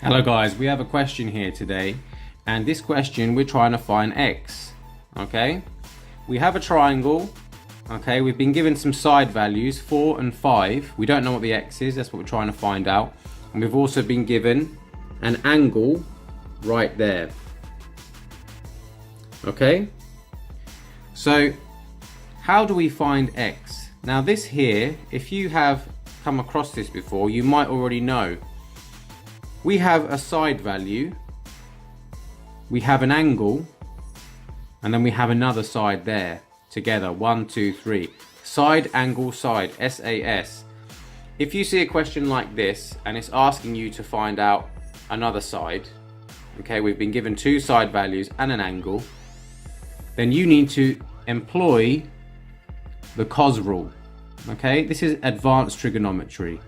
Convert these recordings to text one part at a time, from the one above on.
Hello guys, we have a question here today, and this question we're trying to find x. Okay, we have a triangle. Okay, we've been given some side values 4 and 5. We don't know what the x is, that's what we're trying to find out. And we've also been given an angle right there. Okay, so how do we find x? Now this here, if you have come across this before, you might already know. We have a side value, we have an angle, and then we have another side there together. 1, 2, 3. Side, angle, side, SAS. If you see a question like this and it's asking you to find out another side, okay, we've been given two side values and an angle, then you need to employ the cos rule. Okay, this is advanced trigonometry.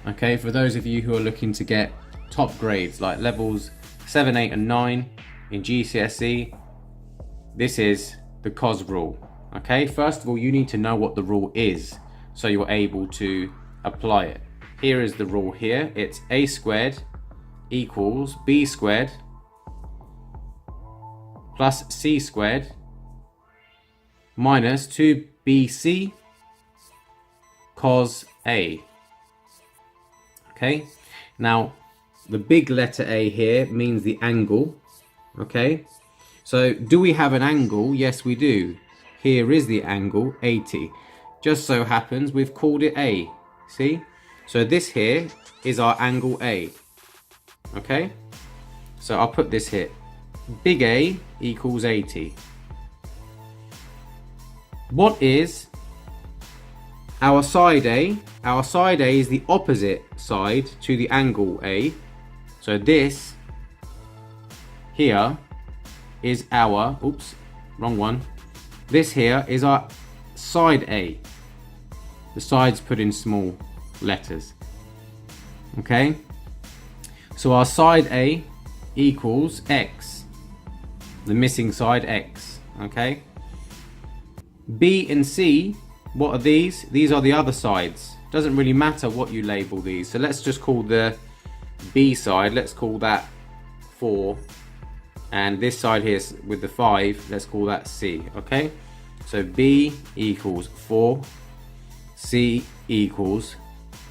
Okay, for those of you who are looking to get top grades like levels 7, 8 and 9 in GCSE, this is the cos rule. Okay, first of all you need to know what the rule is so you're able to apply it. Here is the rule here. It's a squared equals b squared plus c squared minus 2bc cos a. Okay, now the big letter A here means the angle. Okay, so do we have an angle? Yes, we do. Here is the angle, 80. Just so happens we've called it A. See? So this here is our angle A. Okay, so I'll put this here. Big A equals 80. What is our side A? Our side A is the opposite side to the angle A. So this here is our, oops, wrong one. This here is our side A. The sides put in small letters. Okay, so our side A equals X. The missing side, X. Okay, B and C, what are these? These are the other sides. Doesn't really matter what you label these. So let's just call the B side, let's call that 4, and this side here with the 5, let's call that C. Okay, so B equals 4, C equals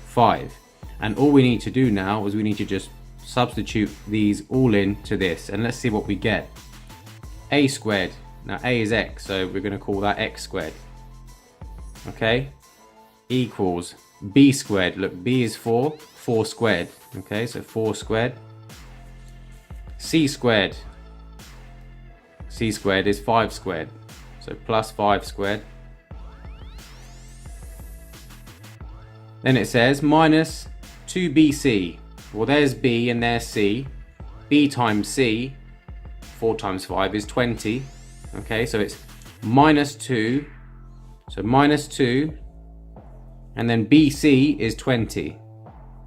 5, and all we need to do now is we need to just substitute these all into this, and let's see what we get. A squared, now A is X, so we're going to call that X squared. Okay, equals B squared. Look, B is 4, 4 squared. Okay, so 4 squared. C squared. C squared is 5 squared. So plus 5 squared. Then it says minus 2bc. Well, there's B and there's C. B times C, 4 times 5 is 20. Okay, so it's minus 2. So minus 2. And then BC is 20.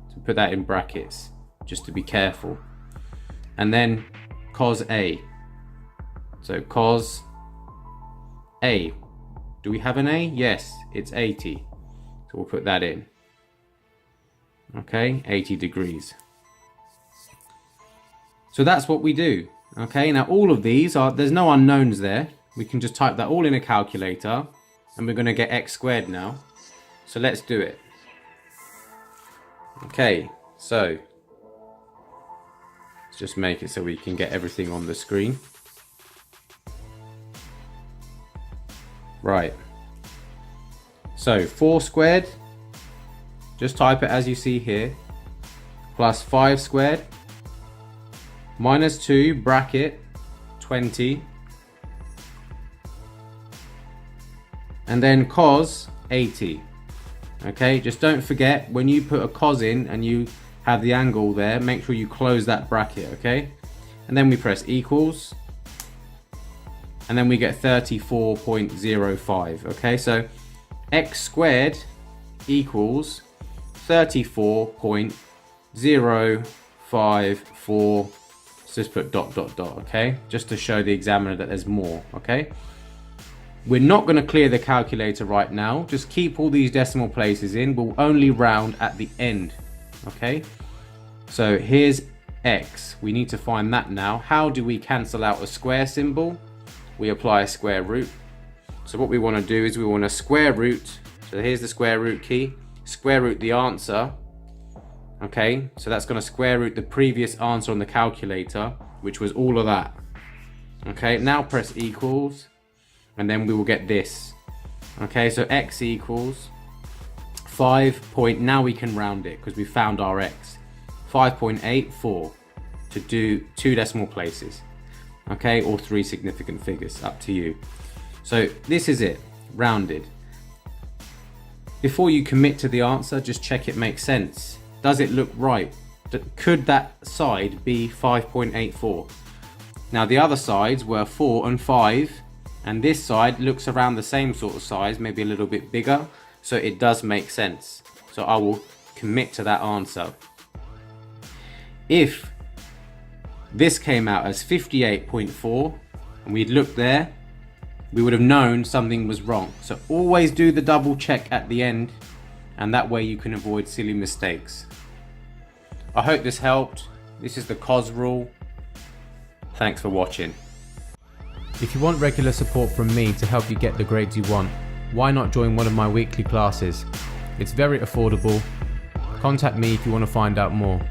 So put that in brackets just to be careful. And then cos A. So cos A. Do we have an A? Yes, it's 80. So we'll put that in. Okay, 80 degrees. So that's what we do. Okay, now all of these are, there's no unknowns there. We can just type that all in a calculator and we're going to get x squared now. So let's do it. Okay, so let's just make it so we can get everything on the screen. Right. So 4 squared, just type it as you see here, plus 5 squared, minus 2 bracket 20, and then cos 80. Okay, just don't forget when you put a cos in and you have the angle there, make sure you close that bracket. Okay, and then we press equals, and then we get 34.05. Okay, so x squared equals 34.054. Let's just put dot dot dot. Okay, just to show the examiner that there's more. Okay, we're not going to clear the calculator right now. Just keep all these decimal places in. We'll only round at the end. Okay, so here's x. We need to find that now. How do we cancel out a square symbol? We apply a square root. So what we want to do is we want to square root. So here's the square root key. Square root the answer. Okay, so that's going to square root the previous answer on the calculator, which was all of that. Okay, now press equals, and then we will get this. Okay, so x equals 5. Now we can round it because we found our x. 5.84 to do 2 decimal places. Okay, or 3 significant figures, up to you. So this is it, rounded. Before you commit to the answer, just check it makes sense. Does it look right? Could that side be 5.84? Now the other sides were 4 and 5, and this side looks around the same sort of size, maybe a little bit bigger, so it does make sense. So I will commit to that answer. If this came out as 58.4 and we'd looked there, we would have known something was wrong. So always do the double check at the end, and that way you can avoid silly mistakes. I hope this helped. This is the COS rule. Thanks for watching. If you want regular support from me to help you get the grades you want, why not join one of my weekly classes? It's very affordable. Contact me if you want to find out more.